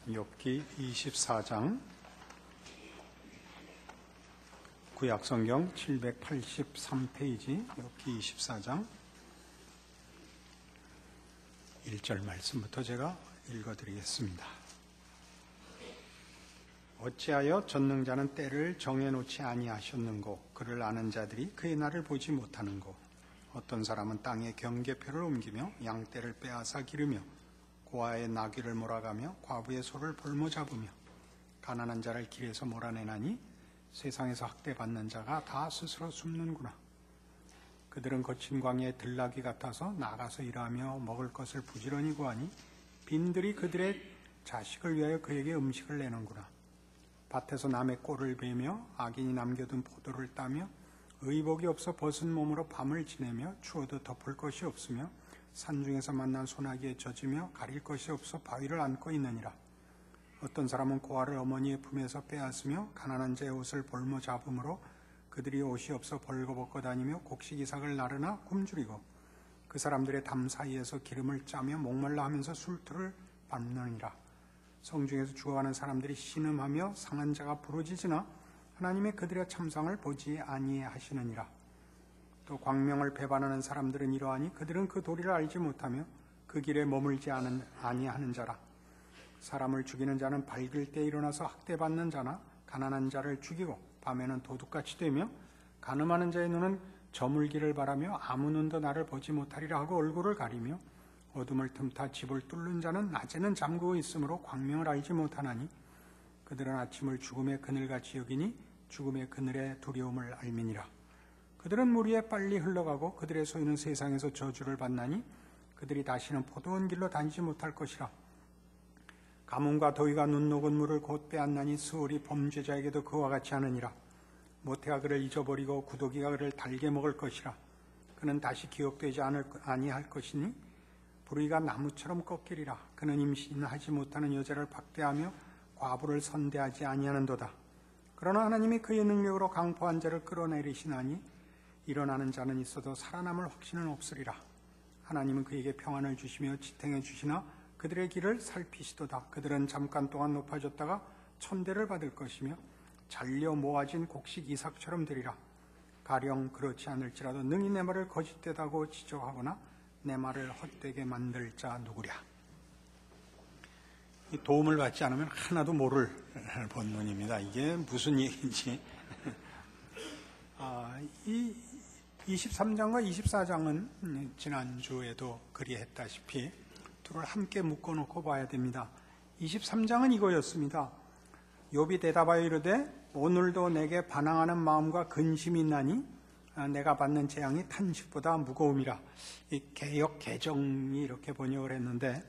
욥기 24장, 구약성경 783페이지 욥기 24장 1절 말씀부터 제가 읽어드리겠습니다. 어찌하여 전능자는 때를 정해놓지 아니하셨는고, 그를 아는 자들이 그의 날을 보지 못하는고. 어떤 사람은 땅에 경계표를 옮기며 양떼를 빼앗아 기르며 고아의 나귀를 몰아가며 과부의 소를 볼모 잡으며 가난한 자를 길에서 몰아내나니 세상에서 학대받는 자가 다 스스로 숨는구나. 그들은 거친 광야의 들나귀 같아서 나가서 일하며 먹을 것을 부지런히 구하니 빈들이 그들의 자식을 위하여 그에게 음식을 내는구나. 밭에서 남의 꼴을 베며 악인이 남겨둔 포도를 따며 의복이 없어 벗은 몸으로 밤을 지내며 추워도 덮을 것이 없으며 산중에서 만난 소나기에 젖으며 가릴 것이 없어 바위를 안고 있느니라. 어떤 사람은 고아를 어머니의 품에서 빼앗으며 가난한 자의 옷을 볼모 잡음으로 그들이 옷이 없어 벌거벗고 다니며 곡식 이삭을 나르나 굶주리고 그 사람들의 담 사이에서 기름을 짜며 목말라 하면서 술투를 밟느니라. 성중에서 죽어가는 사람들이 신음하며 상한 자가 부르짖으나 하나님의 그들의 참상을 보지 아니하시느니라. 또 광명을 배반하는 사람들은 이러하니 그들은 그 도리를 알지 못하며 그 길에 머물지 아니하는 자라. 사람을 죽이는 자는 밝을 때 일어나서 학대받는 자나 가난한 자를 죽이고 밤에는 도둑같이 되며 간음하는 자의 눈은 저물기를 바라며 아무 눈도 나를 보지 못하리라 하고 얼굴을 가리며 어둠을 틈타 집을 뚫는 자는 낮에는 잠그고 있으므로 광명을 알지 못하나니 그들은 아침을 죽음의 그늘같이 여기니 죽음의 그늘의 두려움을 알미니라. 그들은 물 위에 빨리 흘러가고 그들의 소유는 세상에서 저주를 받나니 그들이 다시는 포도원 길로 다니지 못할 것이라. 가뭄과 더위가 눈 녹은 물을 곧 빼앗나니 스올이 범죄자에게도 그와 같이 하느니라. 모태가 그를 잊어버리고 구더기가 그를 달게 먹을 것이라. 그는 다시 기억되지 아니할 것이니 불의가 나무처럼 꺾이리라. 그는 임신하지 못하는 여자를 박대하며 과부를 선대하지 아니하는도다. 그러나 하나님이 그의 능력으로 강포한 자를 끌어내리시나니 일어나는 자는 있어도 살아남을 확신은 없으리라. 하나님은 그에게 평안을 주시며 지탱해 주시나 그들의 길을 살피시도다. 그들은 잠깐 동안 높아졌다가 천대를 받을 것이며 잘려 모아진 곡식 이삭처럼 되리라. 가령 그렇지 않을지라도 능히 내 말을 거짓되다고 지적하거나 내 말을 헛되게 만들 자 누구랴. 이 도움을 받지 않으면 하나도 모를 본문입니다. 이게 무슨 얘기인지. 이 23장과 24장은 지난주에도 그리했다시피 둘을 함께 묶어놓고 봐야 됩니다. 23장은 이거였습니다. 욥이 대답하여 이르되 오늘도 내게 반항하는 마음과 근심이 있나니 내가 받는 재앙이 탄식보다 무거움이라. 이 개역 개정이 이렇게 번역을 했는데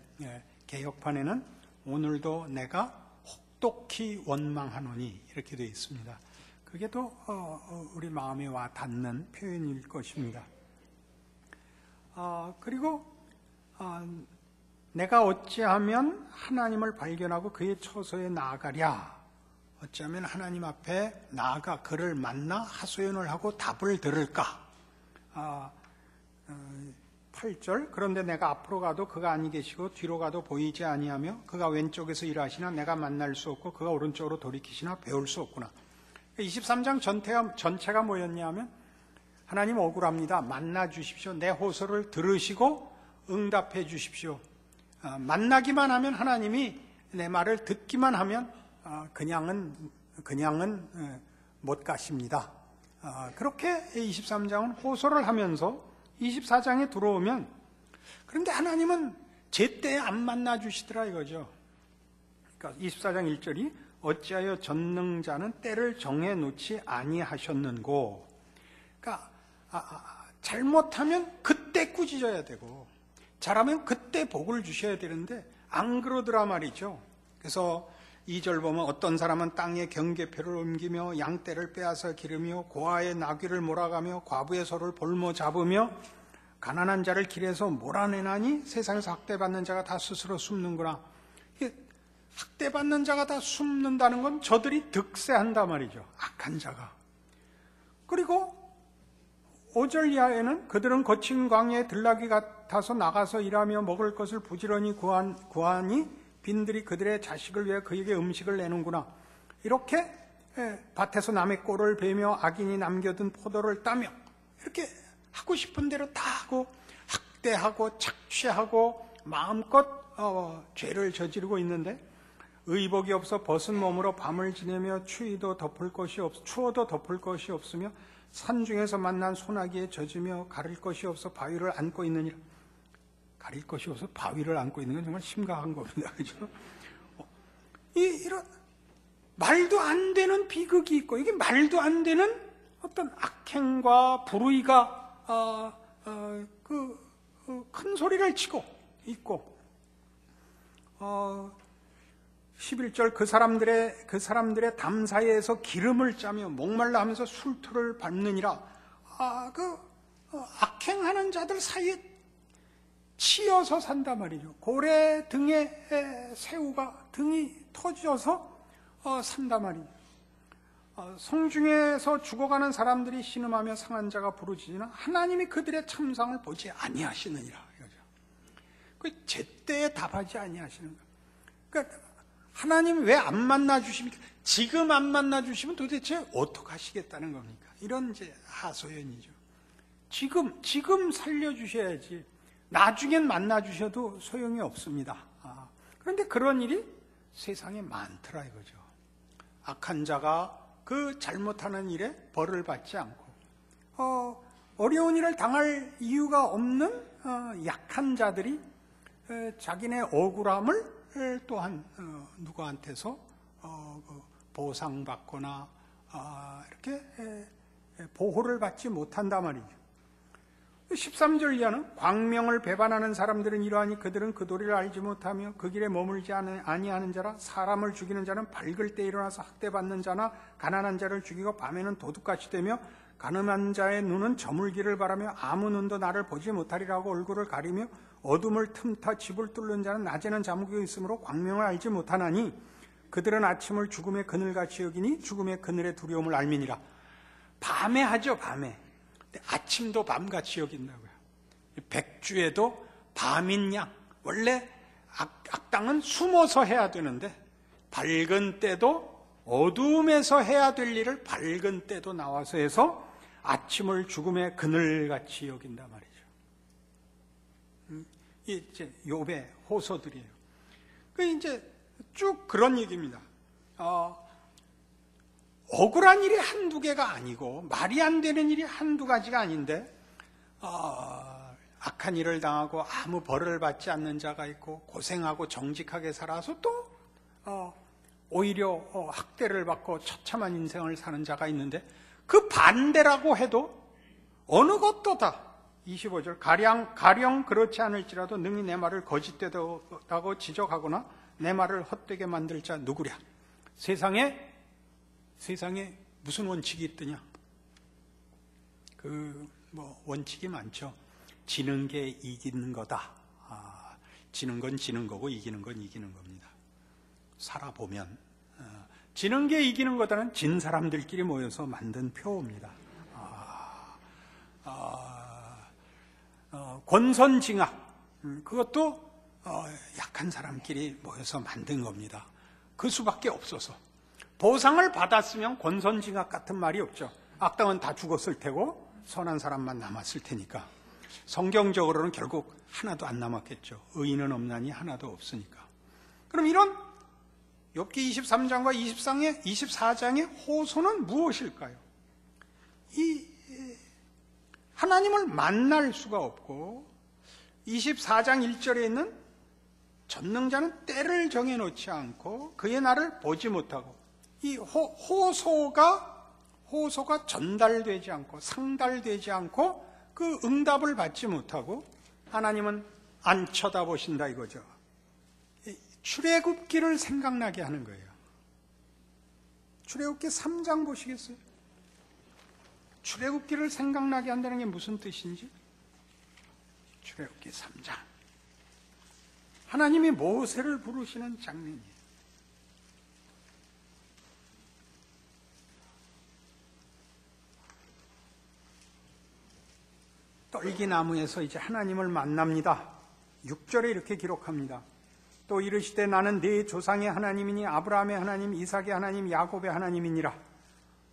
개역판에는 오늘도 내가 혹독히 원망하노니 이렇게 되어 있습니다. 그게 또 우리 마음에 와 닿는 표현일 것입니다. 그리고 내가 어찌하면 하나님을 발견하고 그의 처소에 나아가랴. 어찌하면 하나님 앞에 나아가 그를 만나 하소연을 하고 답을 들을까. 8절 그런데 내가 앞으로 가도 그가 아니 계시고 뒤로 가도 보이지 아니하며 그가 왼쪽에서 일하시나 내가 만날 수 없고 그가 오른쪽으로 돌이키시나 배울 수 없구나. 23장 전체가 뭐였냐 하면 하나님 억울합니다. 만나 주십시오. 내 호소를 들으시고 응답해 주십시오. 만나기만 하면 하나님이 내 말을 듣기만 하면 그냥은 못 가십니다. 그렇게 23장은 호소를 하면서 24장에 들어오면 그런데 하나님은 제때에 안 만나 주시더라 이거죠. 그러니까 24장 1절이 어찌하여 전능자는 때를 정해놓지 아니하셨는고. 그러니까 잘못하면 그때 꾸짖어야 되고 잘하면 그때 복을 주셔야 되는데 안 그러더라 말이죠. 그래서 2절 보면 어떤 사람은 땅에 경계표를 옮기며 양떼를 빼앗아 기르며 고아의 나귀를 몰아가며 과부의 소를 볼모 잡으며 가난한 자를 길에서 몰아내나니 세상에서 학대받는 자가 다 스스로 숨는구나. 학대받는 자가 다 숨는다는 건 저들이 득세한단 말이죠. 악한 자가. 그리고 5절 이하에는 그들은 거친 광야의 들나귀 같아서 나가서 일하며 먹을 것을 부지런히 구하니 빈들이 그들의 자식을 위해 그에게 음식을 내는구나. 이렇게 밭에서 남의 꼴을 베며 악인이 남겨둔 포도를 따며 이렇게 하고 싶은 대로 다 하고 학대하고 착취하고 마음껏 죄를 저지르고 있는데 의복이 없어 벗은 몸으로 밤을 지내며 추워도 덮을 것이 없으며 산중에서 만난 소나기에 젖으며 가릴 것이 없어 바위를 안고 있느니라. 가릴 것이 없어 바위를 안고 있는 건 정말 심각한 겁니다. 그죠? 이런 말도 안 되는 비극이 있고, 이게 말도 안 되는 어떤 악행과 불의가 큰 소리를 치고 있고, 11절 그 사람들의 담 사이에서 기름을 짜며 목말라 하면서 술투를 밟느니라. 악행하는 자들 사이에 치여서 산단 말이죠. 고래 등에 새우가 등이 터져서 산단 말이죠. 성중에서 죽어가는 사람들이 신음하며 상한 자가 부르짖으나 하나님이 그들의 참상을 보지 아니하시느니라. 그 제때에 답하지 아니하시는 거예요. 그러니까 하나님이 왜 안 만나주십니까? 지금 안 만나주시면 도대체 어떻게 하시겠다는 겁니까? 이런 이제 하소연이죠. 지금 살려주셔야지. 나중엔 만나주셔도 소용이 없습니다. 그런데 그런 일이 세상에 많더라 이거죠. 악한 자가 그 잘못하는 일에 벌을 받지 않고 어려운 일을 당할 이유가 없는 약한 자들이 자기네 억울함을 또한 누구한테서 보상받거나 이렇게 보호를 받지 못한단 말이죠. 13절 이하는 광명을 배반하는 사람들은 이러하니 그들은 그 도리를 알지 못하며 그 길에 머물지 아니하는 자라. 사람을 죽이는 자는 밝을 때 일어나서 학대받는 자나 가난한 자를 죽이고 밤에는 도둑같이 되며 가늠한 자의 눈은 저물기를 바라며 아무 눈도 나를 보지 못하리라고 얼굴을 가리며 어둠을 틈타 집을 뚫는 자는 낮에는 잠기고 있으므로 광명을 알지 못하나니 그들은 아침을 죽음의 그늘같이 여기니 죽음의 그늘의 두려움을 알미니라. 밤에 하죠, 밤에. 아침도 밤같이 여긴다고요. 백주에도 밤인 양. 원래 악당은 숨어서 해야 되는데 밝은 때도 어둠에서 해야 될 일을 밝은 때도 나와서 해서 아침을 죽음의 그늘같이 여긴단 말이죠. 이제 욥의 호소들이에요. 그 이제 쭉 그런 얘기입니다. 억울한 일이 한두 개가 아니고 말이 안 되는 일이 한두 가지가 아닌데 악한 일을 당하고 아무 벌을 받지 않는 자가 있고 고생하고 정직하게 살아서 또 오히려 학대를 받고 처참한 인생을 사는 자가 있는데 그 반대라고 해도 어느 것도 다 25절 가령 그렇지 않을지라도 능히 내 말을 거짓되다고 지적하거나 내 말을 헛되게 만들 자 누구랴. 세상에 무슨 원칙이 있더냐? 원칙이 많죠. 지는 게 이기는 거다. 지는 건 지는 거고 이기는 건 이기는 겁니다. 살아보면 지는 게 이기는 거다는 진 사람들끼리 모여서 만든 표입니다. 권선징악, 그것도 약한 사람끼리 모여서 만든 겁니다. 그 수밖에 없어서. 보상을 받았으면 권선징악 같은 말이 없죠. 악당은 다 죽었을 테고 선한 사람만 남았을 테니까. 성경적으로는 결국 하나도 안 남았겠죠. 의인은 없나니 하나도 없으니까. 그럼 이런 욥기 23장과 24장의 호소는 무엇일까요? 하나님을 만날 수가 없고 24장 1절에 있는 전능자는 때를 정해놓지 않고 그의 날을 보지 못하고 이 호소가 전달되지 않고 상달되지 않고 그 응답을 받지 못하고 하나님은 안 쳐다보신다 이거죠. 출애굽기를 생각나게 하는 거예요. 출애굽기 3장 보시겠어요? 출애굽기를 생각나게 한다는 게 무슨 뜻인지? 출애굽기 3장. 하나님이 모세를 부르시는 장면이에요. 떨기나무에서 이제 하나님을 만납니다. 6절에 이렇게 기록합니다. 또 이르시되 나는 네 조상의 하나님이니 아브라함의 하나님, 이삭의 하나님, 야곱의 하나님이니라.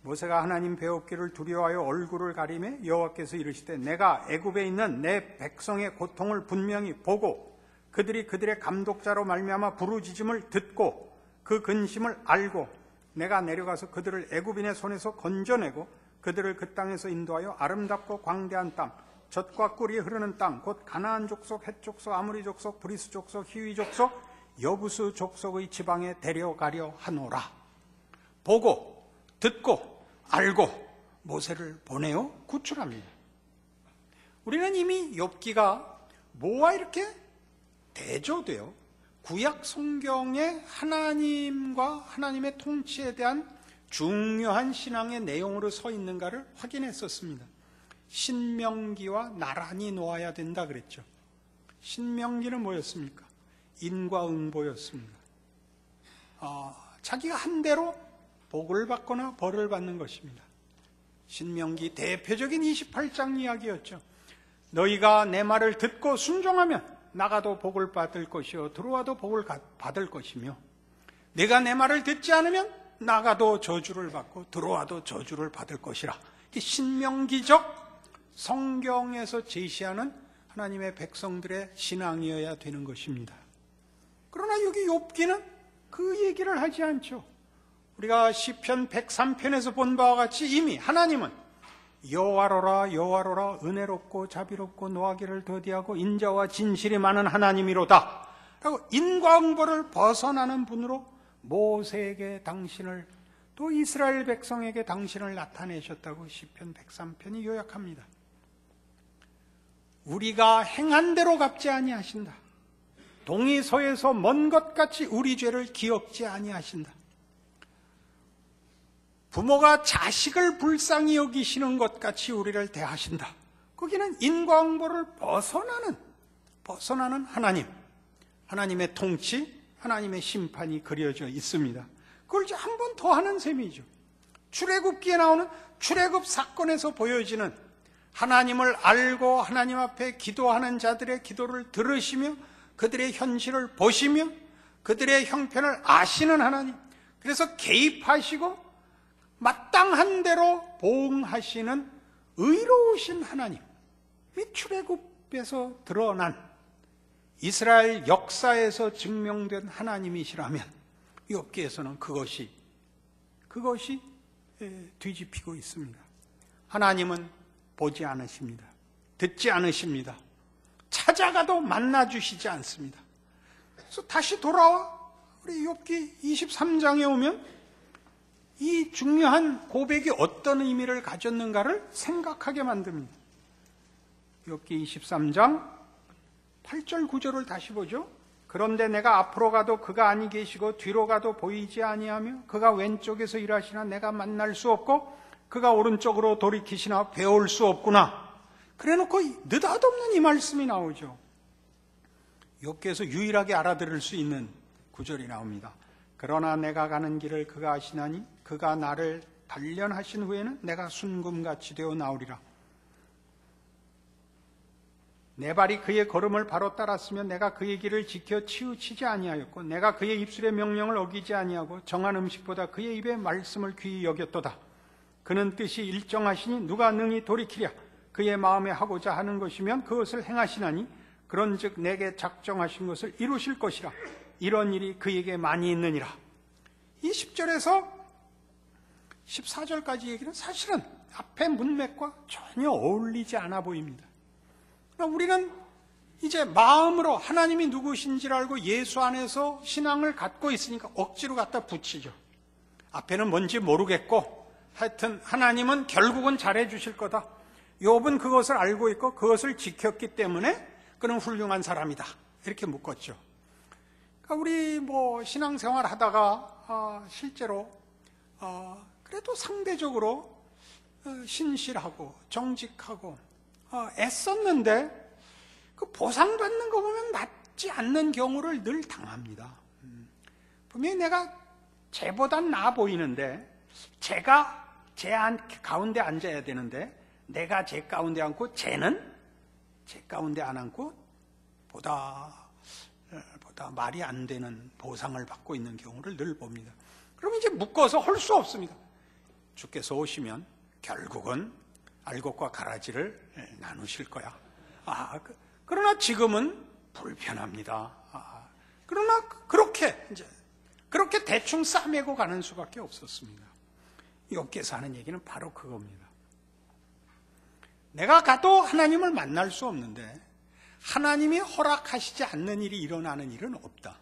모세가 하나님 배웠기를 두려워하여 얼굴을 가리매 여호와께서 이르시되 내가 애굽에 있는 내 백성의 고통을 분명히 보고 그들이 그들의 감독자로 말미암아 부르짖음을 듣고 그 근심을 알고 내가 내려가서 그들을 애굽인의 손에서 건져내고 그들을 그 땅에서 인도하여 아름답고 광대한 땅, 젖과 꿀이 흐르는 땅, 곧 가나안 족속, 헷 족속, 아모리 족속, 브리스 족속, 히위 족속, 여부수 족속의 지방에 데려가려 하노라. 보고 듣고 알고 모세를 보내어 구출합니다. 우리는 이미 욥기가 뭐와 이렇게 대조되어 구약 성경의 하나님과 하나님의 통치에 대한 중요한 신앙의 내용으로 서 있는가를 확인했었습니다. 신명기와 나란히 놓아야 된다 그랬죠. 신명기는 뭐였습니까? 인과응보였습니다. 자기가 한 대로 복을 받거나 벌을 받는 것입니다. 신명기 대표적인 28장 이야기였죠. 너희가 내 말을 듣고 순종하면 나가도 복을 받을 것이요 들어와도 복을 받을 것이며 내가 내 말을 듣지 않으면 나가도 저주를 받고 들어와도 저주를 받을 것이라. 신명기적 성경에서 제시하는 하나님의 백성들의 신앙이어야 되는 것입니다. 그러나 여기 욥기는 그 얘기를 하지 않죠. 우리가 시편 103편에서 본 바와 같이 이미 하나님은 여호와로라 여호와로라 은혜롭고 자비롭고 노하기를 더디하고 인자와 진실이 많은 하나님이로다 라고 인과응보를 벗어나는 분으로 모세에게 당신을 또 이스라엘 백성에게 당신을 나타내셨다고 시편 103편이 요약합니다. 우리가 행한 대로 갚지 아니하신다. 동이 서에서 먼 것 같이 우리 죄를 기억지 아니하신다. 부모가 자식을 불쌍히 여기시는 것 같이 우리를 대하신다. 거기는 인과응보를 벗어나는 하나님, 하나님의 통치, 하나님의 심판이 그려져 있습니다. 그걸 이제 한 번 더 하는 셈이죠. 출애굽기에 나오는 출애굽 사건에서 보여지는 하나님을 알고 하나님 앞에 기도하는 자들의 기도를 들으시며 그들의 현실을 보시며 그들의 형편을 아시는 하나님, 그래서 개입하시고 마땅한 대로 보응하시는 의로우신 하나님, 이 출애굽에서 드러난 이스라엘 역사에서 증명된 하나님이시라면 욥기에서는 그것이 뒤집히고 있습니다. 하나님은 보지 않으십니다. 듣지 않으십니다. 찾아가도 만나주시지 않습니다. 그래서 다시 돌아와 우리 욥기 23장에 오면 이 중요한 고백이 어떤 의미를 가졌는가를 생각하게 만듭니다. 욥기 23장 8절 9절을 다시 보죠. 그런데 내가 앞으로 가도 그가 아니 계시고 뒤로 가도 보이지 아니하며 그가 왼쪽에서 일하시나 내가 만날 수 없고 그가 오른쪽으로 돌이키시나 배울 수 없구나. 그래놓고 느닷없는 이 말씀이 나오죠. 욥기에서 유일하게 알아들을 수 있는 구절이 나옵니다. 그러나 내가 가는 길을 그가 아시나니 그가 나를 단련하신 후에는 내가 순금같이 되어 나오리라. 내 발이 그의 걸음을 바로 따랐으면 내가 그의 길을 지켜 치우치지 아니하였고 내가 그의 입술의 명령을 어기지 아니하고 정한 음식보다 그의 입의 말씀을 귀히 여겼도다. 그는 뜻이 일정하시니 누가 능히 돌이키랴. 그의 마음에 하고자 하는 것이면 그것을 행하시나니 그런즉 내게 작정하신 것을 이루실 것이라. 이런 일이 그에게 많이 있느니라. 이 10절에서 14절까지 얘기는 사실은 앞의 문맥과 전혀 어울리지 않아 보입니다. 우리는 이제 마음으로 하나님이 누구신지를 알고 예수 안에서 신앙을 갖고 있으니까 억지로 갖다 붙이죠. 앞에는 뭔지 모르겠고 하여튼 하나님은 결국은 잘해주실 거다. 욥은 그것을 알고 있고 그것을 지켰기 때문에 그는 훌륭한 사람이다. 이렇게 묶었죠. 우리 신앙생활 하다가 실제로 그래도 상대적으로 신실하고 정직하고 애썼는데 그 보상받는 거 보면 맞지 않는 경우를 늘 당합니다. 분명히 내가 쟤보단 나아 보이는데 쟤가 쟤 가운데 앉아야 되는데 내가 쟤 가운데 앉고 쟤는 쟤 가운데 안 앉고 보다 보다 말이 안 되는 보상을 받고 있는 경우를 늘 봅니다. 그럼 이제 묶어서 할 수 없습니다. 주께서 오시면 결국은 알곡과 가라지를 나누실 거야. 그러나 지금은 불편합니다. 그러나 그렇게 대충 싸매고 가는 수밖에 없었습니다. 욥기에서 하는 얘기는 바로 그겁니다. 내가 가도 하나님을 만날 수 없는데 하나님이 허락하시지 않는 일이 일어나는 일은 없다.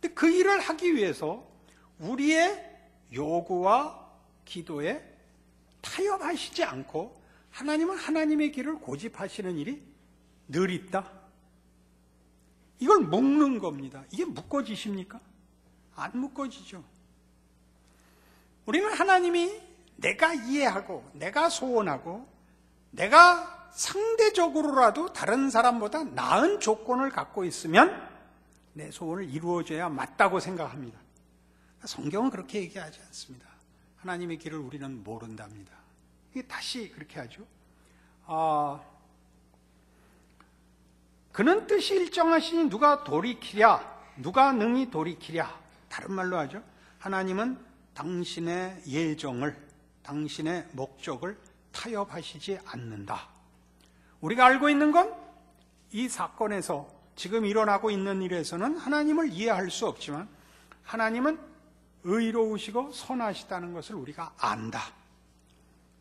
근데 그 일을 하기 위해서 우리의 요구와 기도에 타협하시지 않고 하나님은 하나님의 길을 고집하시는 일이 늘 있다. 이걸 묶는 겁니다. 이게 묶어지십니까? 안 묶어지죠. 우리는 하나님이 내가 이해하고 내가 소원하고 내가 상대적으로라도 다른 사람보다 나은 조건을 갖고 있으면 내 소원을 이루어줘야 맞다고 생각합니다. 성경은 그렇게 얘기하지 않습니다. 하나님의 길을 우리는 모른답니다. 이게 다시 그렇게 하죠. 그는 뜻이 일정하시니 누가 돌이키랴, 누가 능히 돌이키랴. 다른 말로 하죠. 하나님은 당신의 예정을, 당신의 목적을 타협하시지 않는다. 우리가 알고 있는 건 이 사건에서 지금 일어나고 있는 일에서는 하나님을 이해할 수 없지만 하나님은 의로우시고 선하시다는 것을 우리가 안다.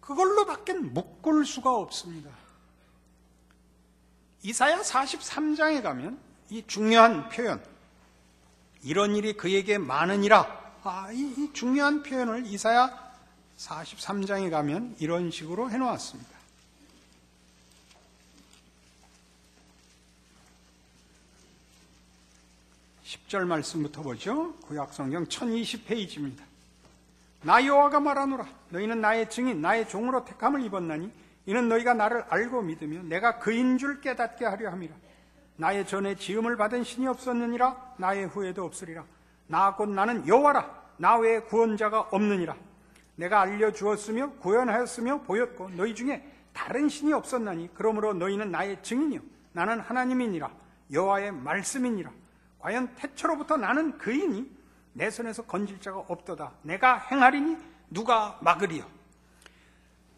그걸로밖에 묶을 수가 없습니다. 이사야 43장에 가면 이 중요한 표현, 이런 일이 그에게 많으니라, 이 중요한 표현을 이사야 43장에 가면 이런 식으로 해놓았습니다. 10절 말씀부터 보죠. 구약성경 1020페이지입니다. 나 여호와가 말하노라. 너희는 나의 증인, 나의 종으로 택함을 입었나니 이는 너희가 나를 알고 믿으며 내가 그인 줄 깨닫게 하려 함이라. 나의 전에 지음을 받은 신이 없었느니라. 나의 후에도 없으리라. 나 곧 나는 여호와라. 나 외에 구원자가 없느니라. 내가 알려주었으며 구원하였으며 보였고 너희 중에 다른 신이 없었나니 그러므로 너희는 나의 증인이요 나는 하나님이니라. 여호와의 말씀이니라. 과연 태초로부터 나는 그이니 내 손에서 건질 자가 없도다. 내가 행하리니 누가 막으리요.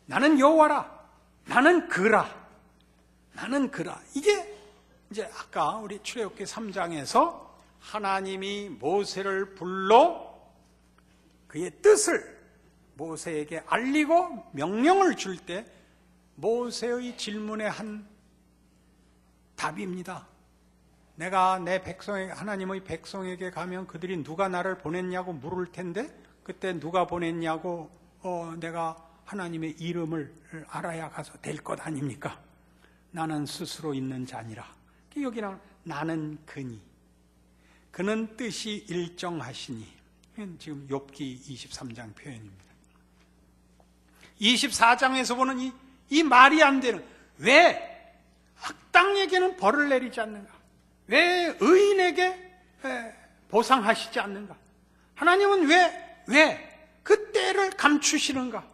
나는 여호와라. 나는 그라. 나는 그라. 이게 이제 아까 우리 출애굽기 3장에서 하나님이 모세를 불러 그의 뜻을 모세에게 알리고 명령을 줄 때 모세의 질문에 한 답입니다. 내가 내 백성에게, 하나님의 백성에게 가면 그들이 누가 나를 보냈냐고 물을 텐데 그때 누가 보냈냐고 내가 하나님의 이름을 알아야 가서 될 것 아닙니까? 나는 스스로 있는 자니라. 여기는 나는 그니, 그는 뜻이 일정하시니, 지금 욥기 23장 표현입니다. 24장에서 보는 이 말이 안 되는, 왜 악당에게는 벌을 내리지 않는가? 왜 의인에게 보상하시지 않는가? 하나님은 왜 그 때를 감추시는가?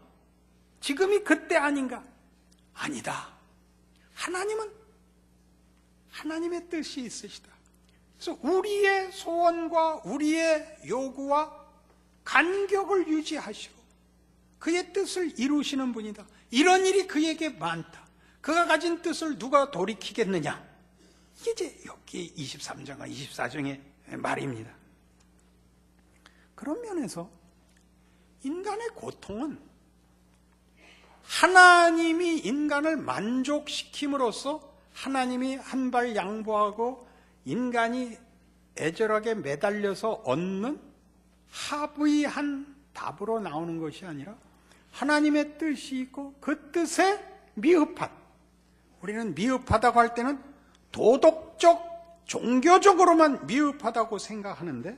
지금이 그때 아닌가? 아니다. 하나님은 하나님의 뜻이 있으시다. 그래서 우리의 소원과 우리의 요구와 간격을 유지하시고 그의 뜻을 이루시는 분이다. 이런 일이 그에게 많다. 그가 가진 뜻을 누가 돌이키겠느냐? 이게 이제 욥기 23장과 24장의 말입니다. 그런 면에서 인간의 고통은 하나님이 인간을 만족시킴으로써 하나님이 한 발 양보하고 인간이 애절하게 매달려서 얻는 합의한 답으로 나오는 것이 아니라 하나님의 뜻이 있고 그 뜻에 미흡한, 우리는 미흡하다고 할 때는 도덕적, 종교적으로만 미흡하다고 생각하는데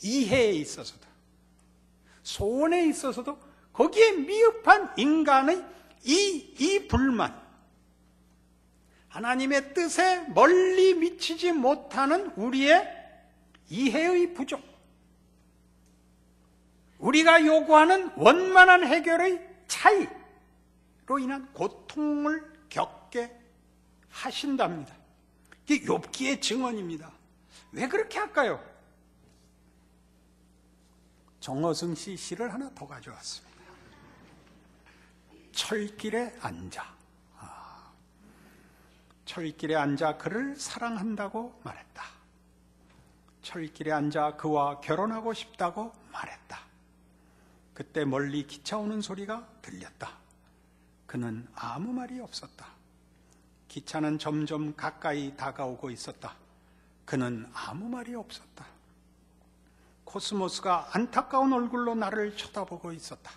이해에 있어서도, 소원에 있어서도 거기에 미흡한 인간의 이 불만, 하나님의 뜻에 멀리 미치지 못하는 우리의 이해의 부족, 우리가 요구하는 원만한 해결의 차이로 인한 고통을 겪게 하신답니다. 이게 욥기의 증언입니다. 왜 그렇게 할까요? 정어승 씨 시를 하나 더 가져왔습니다. 철길에 앉아. 철길에 앉아 그를 사랑한다고 말했다. 철길에 앉아 그와 결혼하고 싶다고 말했다. 그때 멀리 기차 오는 소리가 들렸다. 그는 아무 말이 없었다. 기차는 점점 가까이 다가오고 있었다. 그는 아무 말이 없었다. 코스모스가 안타까운 얼굴로 나를 쳐다보고 있었다.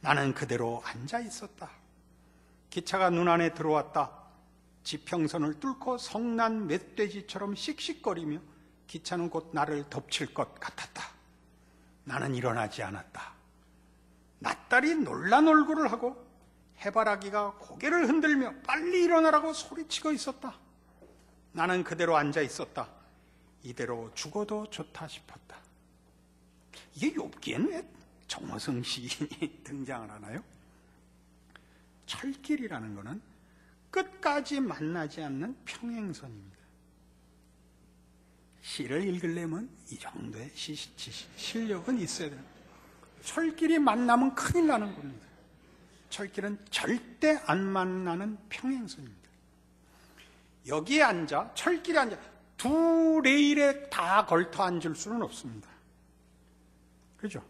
나는 그대로 앉아 있었다. 기차가 눈 안에 들어왔다. 지평선을 뚫고 성난 멧돼지처럼 씩씩거리며 기차는 곧 나를 덮칠 것 같았다. 나는 일어나지 않았다. 낯달이 놀란 얼굴을 하고 해바라기가 고개를 흔들며 빨리 일어나라고 소리치고 있었다. 나는 그대로 앉아 있었다. 이대로 죽어도 좋다 싶었다. 이게 욥기엔 왜 정어승 시인이 등장을 하나요? 철길이라는 것은 끝까지 만나지 않는 평행선입니다. 시를 읽으려면 이 정도의 실력은 있어야 돼요. 철길이 만나면 큰일 나는 겁니다. 철길은 절대 안 만나는 평행선입니다. 여기에 앉아, 철길에 앉아 두 레일에 다 걸터 앉을 수는 없습니다. 그죠?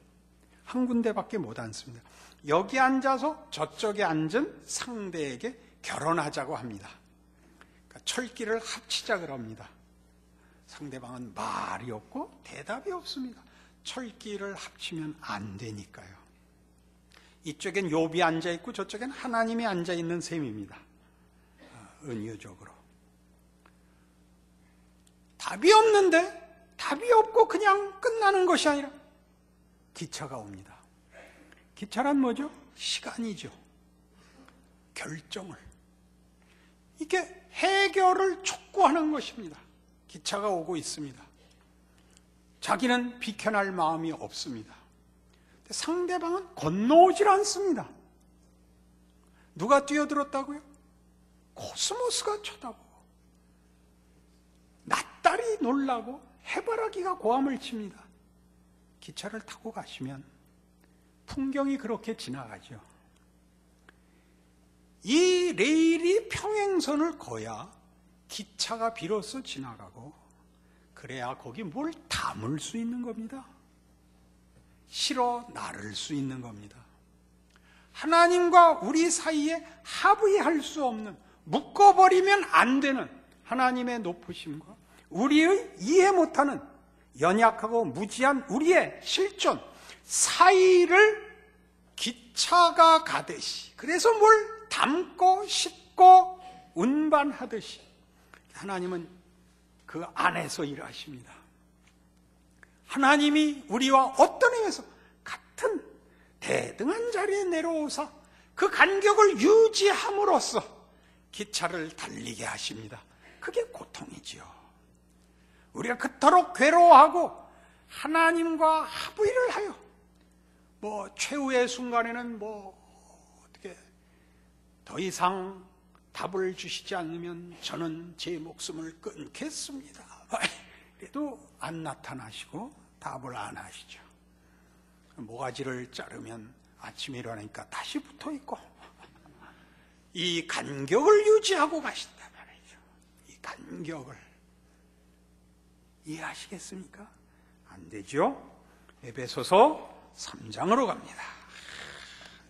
한 군데밖에 못 앉습니다. 여기 앉아서 저쪽에 앉은 상대에게 결혼하자고 합니다. 그러니까 철길을 합치자 그럽니다. 상대방은 말이 없고 대답이 없습니다. 철길을 합치면 안 되니까요. 이쪽엔 욥이 앉아있고 저쪽엔 하나님이 앉아있는 셈입니다. 은유적으로. 답이 없는데 답이 없고 그냥 끝나는 것이 아니라 기차가 옵니다. 기차란 뭐죠? 시간이죠. 결정을. 이게 해결을 촉구하는 것입니다. 기차가 오고 있습니다. 자기는 비켜날 마음이 없습니다. 상대방은 건너오질 않습니다. 누가 뛰어들었다고요? 코스모스가 쳐다보고 낯달이 놀라고 해바라기가 고함을 칩니다. 기차를 타고 가시면 풍경이 그렇게 지나가죠. 이 레일이 평행선을 거야 기차가 비로소 지나가고 그래야 거기 뭘 담을 수 있는 겁니다. 실어 나를 수 있는 겁니다. 하나님과 우리 사이에 합의할 수 없는, 묶어버리면 안 되는 하나님의 높으심과 우리의 이해 못하는 연약하고 무지한 우리의 실존 사이를 기차가 가듯이, 그래서 뭘 담고 싣고 운반하듯이 하나님은 그 안에서 일하십니다. 하나님이 우리와 어떤 의미에서 같은 대등한 자리에 내려오사 그 간격을 유지함으로써 기차를 달리게 하십니다. 그게 고통이지요. 우리가 그토록 괴로워하고 하나님과 합의를 하여 최후의 순간에는 어떻게 더 이상 답을 주시지 않으면 저는 제 목숨을 끊겠습니다. 그래도 안 나타나시고 답을 안 하시죠. 모가지를 자르면 아침에 일어나니까 다시 붙어 있고, 이 간격을 유지하고 가신단 말이죠. 이 간격을 이해하시겠습니까? 안 되죠? 에베소서 3장으로 갑니다.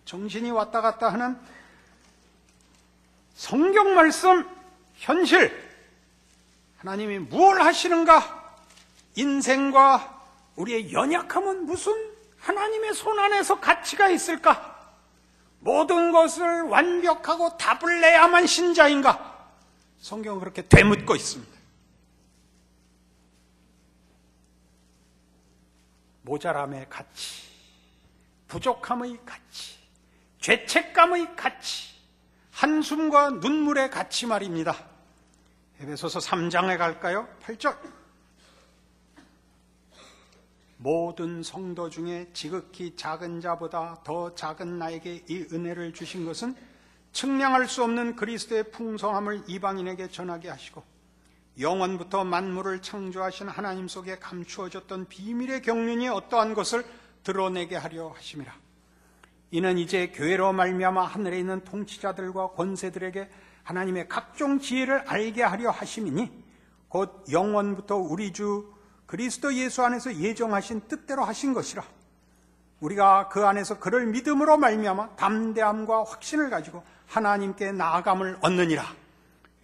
정신이 왔다 갔다 하는 성경 말씀 현실, 하나님이 무엇을 하시는가? 인생과 우리의 연약함은 무슨 하나님의 손 안에서 가치가 있을까? 모든 것을 완벽하고 답을 내야만 신자인가? 성경은 그렇게 되묻고 있습니다. 모자람의 가치, 부족함의 가치, 죄책감의 가치, 한숨과 눈물의 가치 말입니다. 에베소서 3장에 갈까요? 8절. 모든 성도 중에 지극히 작은 자보다 더 작은 나에게 이 은혜를 주신 것은 측량할 수 없는 그리스도의 풍성함을 이방인에게 전하게 하시고 영원부터 만물을 창조하신 하나님 속에 감추어졌던 비밀의 경륜이 어떠한 것을 드러내게 하려 하심이라. 이는 이제 교회로 말미암아 하늘에 있는 통치자들과 권세들에게 하나님의 각종 지혜를 알게 하려 하심이니 곧 영원부터 우리 주 그리스도 예수 안에서 예정하신 뜻대로 하신 것이라. 우리가 그 안에서 그를 믿음으로 말미암아 담대함과 확신을 가지고 하나님께 나아감을 얻느니라.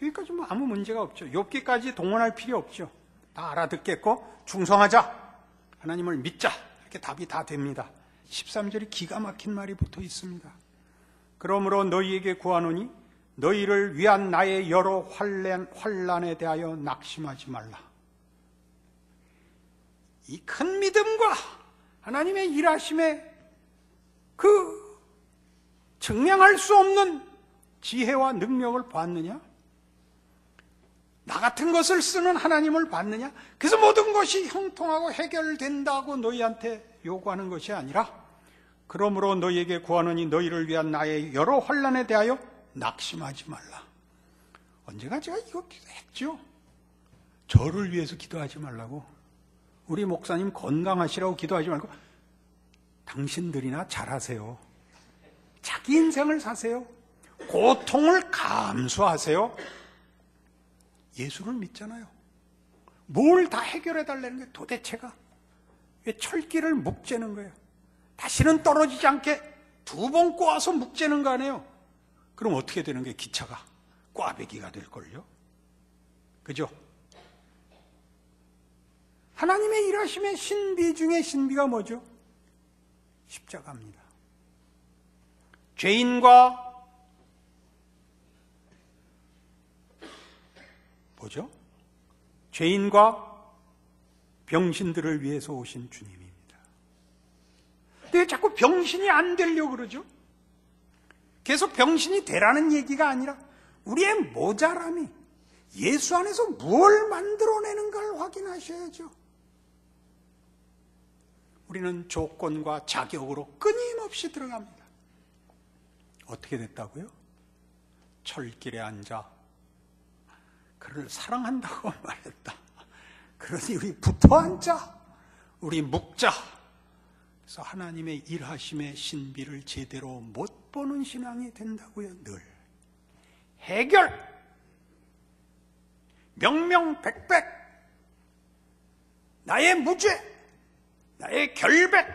여기까지 뭐 아무 문제가 없죠. 욥기까지 동원할 필요 없죠. 다 알아듣겠고 충성하자, 하나님을 믿자, 이렇게 답이 다 됩니다. 13절이 기가 막힌 말이 붙어 있습니다. 그러므로 너희에게 구하노니 너희를 위한 나의 여러 환난에 대하여 낙심하지 말라. 이 큰 믿음과 하나님의 일하심에 그 증명할 수 없는 지혜와 능력을 봤느냐? 나 같은 것을 쓰는 하나님을 봤느냐? 그래서 모든 것이 형통하고 해결된다고 너희한테 요구하는 것이 아니라, 그러므로 너희에게 구하노니 너희를 위한 나의 여러 환난에 대하여 낙심하지 말라. 언제가 제가 이거 기도했죠? 저를 위해서 기도하지 말라고, 우리 목사님 건강하시라고 기도하지 말고 당신들이나 잘하세요. 자기 인생을 사세요. 고통을 감수하세요. 예수를 믿잖아요. 뭘 다 해결해 달라는 거예요. 도대체가 왜 철기를 묵재는 거예요? 다시는 떨어지지 않게 2번 꼬아서 묵재는 거 아니에요? 그럼 어떻게 되는 거예요? 기차가 꽈배기가 될걸요? 그죠? 하나님의 일하심의 신비 중에 신비가 뭐죠? 십자가입니다. 죄인과 뭐죠? 죄인과 병신들을 위해서 오신 주님입니다. 근데 왜 자꾸 병신이 안 되려고 그러죠? 계속 병신이 되라는 얘기가 아니라 우리의 모자람이 예수 안에서 뭘 만들어내는가를 확인하셔야죠. 우리는 조건과 자격으로 끊임없이 들어갑니다. 어떻게 됐다고요? 철길에 앉아 그를 사랑한다고 말했다. 그러니 우리 붙어 앉자, 우리 묵자. 그래서 하나님의 일하심의 신비를 제대로 못 보는 신앙이 된다고요. 늘 해결, 명명백백, 나의 무죄, 나의 결백,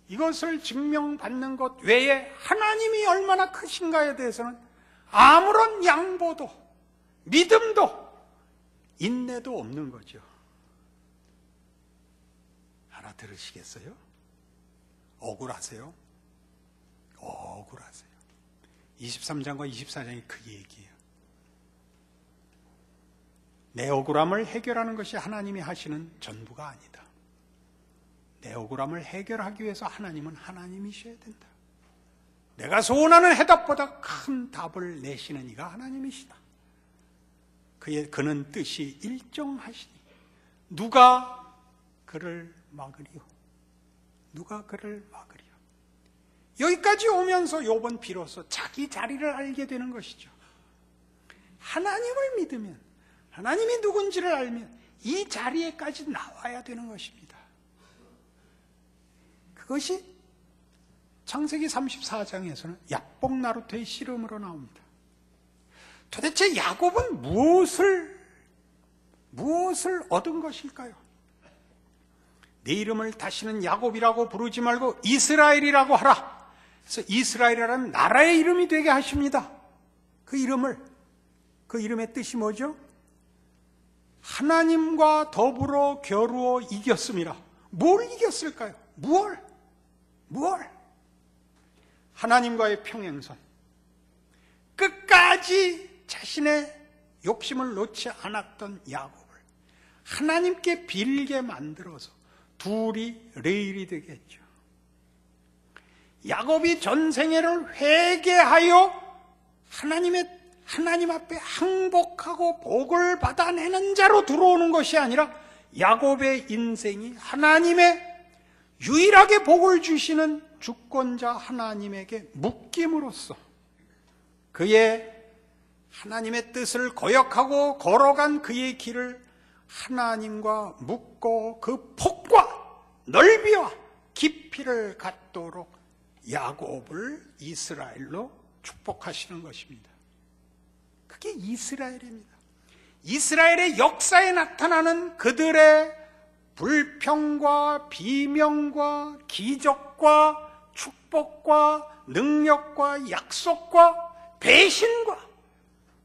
이것을 증명받는 것 외에 하나님이 얼마나 크신가에 대해서는 아무런 양보도 믿음도 인내도 없는 거죠. 알아들으시겠어요? 억울하세요? 억울하세요. 23장과 24장이 그 얘기예요. 내 억울함을 해결하는 것이 하나님이 하시는 전부가 아니다. 내 억울함을 해결하기 위해서 하나님은 하나님이셔야 된다. 내가 소원하는 해답보다 큰 답을 내시는 이가 하나님이시다. 그는 뜻이 일정하시니 누가 그를 막으리요? 누가 그를 막으리요? 여기까지 오면서 욥은 비로소 자기 자리를 알게 되는 것이죠. 하나님을 믿으면, 하나님이 누군지를 알면 이 자리에까지 나와야 되는 것입니다. 그것이 창세기 34장에서는 야복 나루토의 씨름으로 나옵니다. 도대체 야곱은 무엇을 얻은 것일까요? 내 이름을 다시는 야곱이라고 부르지 말고 이스라엘이라고 하라. 그래서 이스라엘이라는 나라의 이름이 되게 하십니다. 그 이름의 뜻이 뭐죠? 하나님과 더불어 겨루어 이겼습니다. 뭘 이겼을까요? 무엇? 하나님과의 평행선. 끝까지 자신의 욕심을 놓지 않았던 야곱을 하나님께 빌게 만들어서 둘이 레일이 되게 했죠. 야곱이 전생애를 회개하여 하나님 앞에 항복하고 복을 받아내는 자로 들어오는 것이 아니라 야곱의 인생이 하나님의 유일하게 복을 주시는 주권자 하나님에게 묶임으로써 그의 하나님의 뜻을 거역하고 걸어간 그의 길을 하나님과 묻고 그 폭과 넓이와 깊이를 갖도록 야곱을 이스라엘로 축복하시는 것입니다. 그게 이스라엘입니다. 이스라엘의 역사에 나타나는 그들의 불평과 비명과 기적과 축복과 능력과 약속과 배신과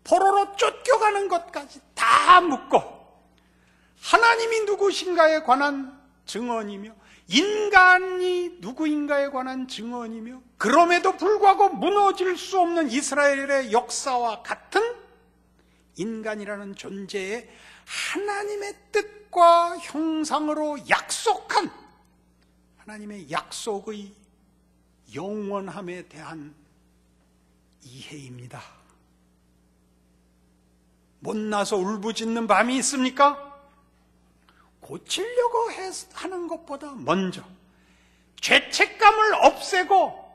포로로 쫓겨가는 것까지 다 묻고 하나님이 누구신가에 관한 증언이며 인간이 누구인가에 관한 증언이며 그럼에도 불구하고 무너질 수 없는 이스라엘의 역사와 같은 인간이라는 존재의 하나님의 뜻과 형상으로 약속한 하나님의 약속의 영원함에 대한 이해입니다. 못나서 울부짖는 밤이 있습니까? 고치려고 하는 것보다 먼저 죄책감을 없애고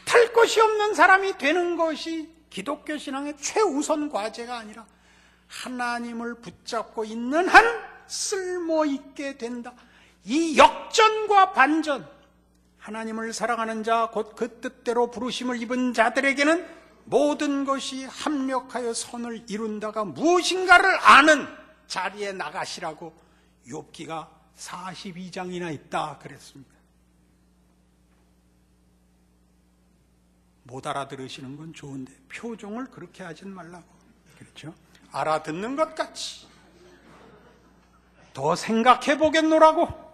탓할 것이 없는 사람이 되는 것이 기독교 신앙의 최우선 과제가 아니라 하나님을 붙잡고 있는 한 쓸모있게 된다. 이 역전과 반전, 하나님을 사랑하는 자, 곧 그 뜻대로 부르심을 입은 자들에게는 모든 것이 합력하여 선을 이룬다가 무엇인가를 아는 자리에 나가시라고 욥기가 42장이나 있다 그랬습니다. 못 알아들으시는 건 좋은데 표정을 그렇게 하진 말라고. 그렇죠? 알아듣는 것 같이 더 생각해 보겠노라고.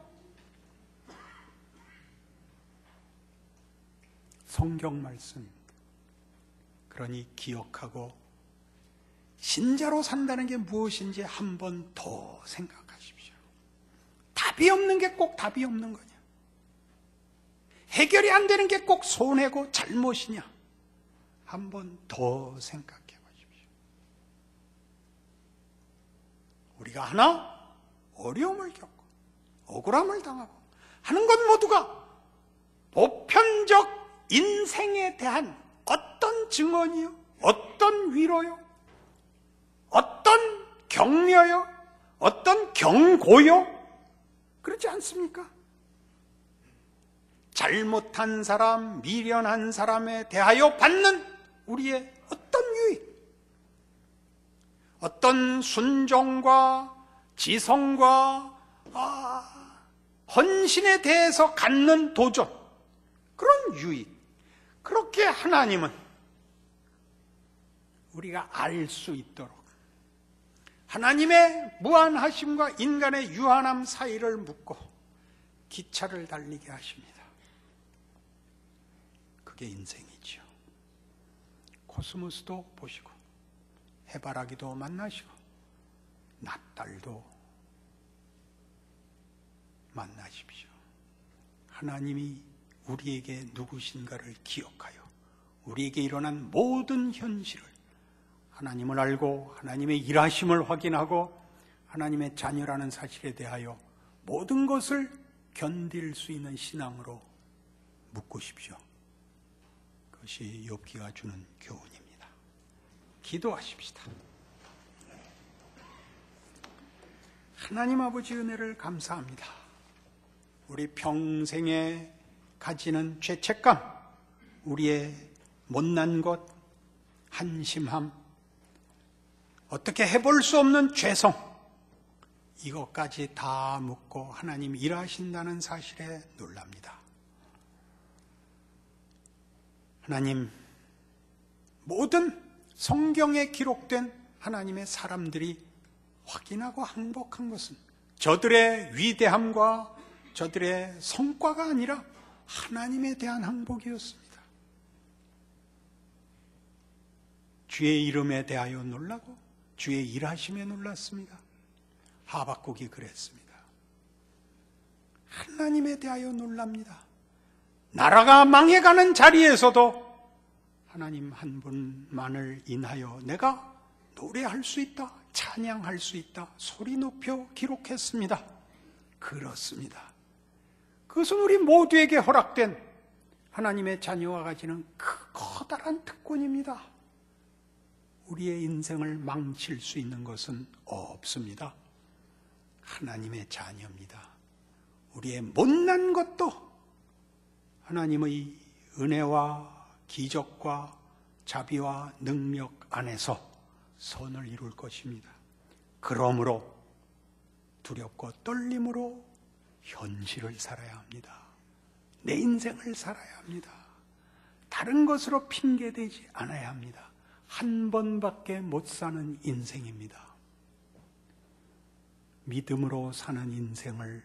성경 말씀. 그러니 기억하고 신자로 산다는 게 무엇인지 한 번 더 생각하십시오. 답이 없는 게 꼭 답이 없는 거냐? 해결이 안 되는 게 꼭 손해고 잘못이냐? 한 번 더 생각해 보십시오. 우리가 하나 어려움을 겪고 억울함을 당하고 하는 것 모두가 보편적 인생에 대한 어떤 증언이요? 어떤 위로요? 어떤 격려요? 어떤 경고요? 그렇지 않습니까? 잘못한 사람, 미련한 사람에 대하여 받는 우리의 어떤 유익, 어떤 순종과 지성과 헌신에 대해서 갖는 도전, 그런 유익, 그렇게 하나님은 우리가 알 수 있도록 하나님의 무한하심과 인간의 유한함 사이를 묶고 기차를 달리게 하십니다. 그게 인생이죠. 코스모스도 보시고 해바라기도 만나시고 낫달도 만나십시오. 하나님이 우리에게 누구신가를 기억하여 우리에게 일어난 모든 현실을 하나님을 알고 하나님의 일하심을 확인하고 하나님의 자녀라는 사실에 대하여 모든 것을 견딜 수 있는 신앙으로 묶으십시오. 그것이 욥기가 주는 교훈입니다. 기도하십시다. 하나님 아버지 은혜를 감사합니다. 우리 평생에 가지는 죄책감, 우리의 못난 것, 한심함, 어떻게 해볼 수 없는 죄성, 이것까지 다 묻고 하나님 일하신다는 사실에 놀랍니다. 하나님, 모든 성경에 기록된 하나님의 사람들이 확인하고 항복한 것은 저들의 위대함과 저들의 성과가 아니라 하나님에 대한 항복이었습니다. 주의 이름에 대하여 놀라고 주의 일하심에 놀랐습니다. 하박국이 그랬습니다. 하나님에 대하여 놀랍니다. 나라가 망해가는 자리에서도 하나님 한 분만을 인하여 내가 노래할 수 있다, 찬양할 수 있다, 소리 높여 기록했습니다. 그렇습니다. 그것은 우리 모두에게 허락된 하나님의 자녀가 가지는 그 커다란 특권입니다. 우리의 인생을 망칠 수 있는 것은 없습니다. 하나님의 자녀입니다. 우리의 못난 것도 하나님의 은혜와 기적과 자비와 능력 안에서 선을 이룰 것입니다. 그러므로 두렵고 떨림으로 현실을 살아야 합니다. 내 인생을 살아야 합니다. 다른 것으로 핑계대지 않아야 합니다. 한 번밖에 못 사는 인생입니다. 믿음으로 사는 인생을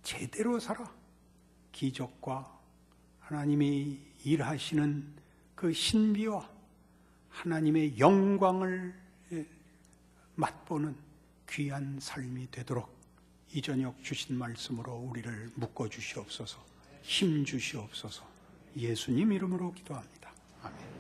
제대로 살아 기적과 하나님이 일하시는 그 신비와 하나님의 영광을 맛보는 귀한 삶이 되도록 이 저녁 주신 말씀으로 우리를 묶어 주시옵소서, 힘 주시옵소서. 예수님 이름으로 기도합니다. 아멘.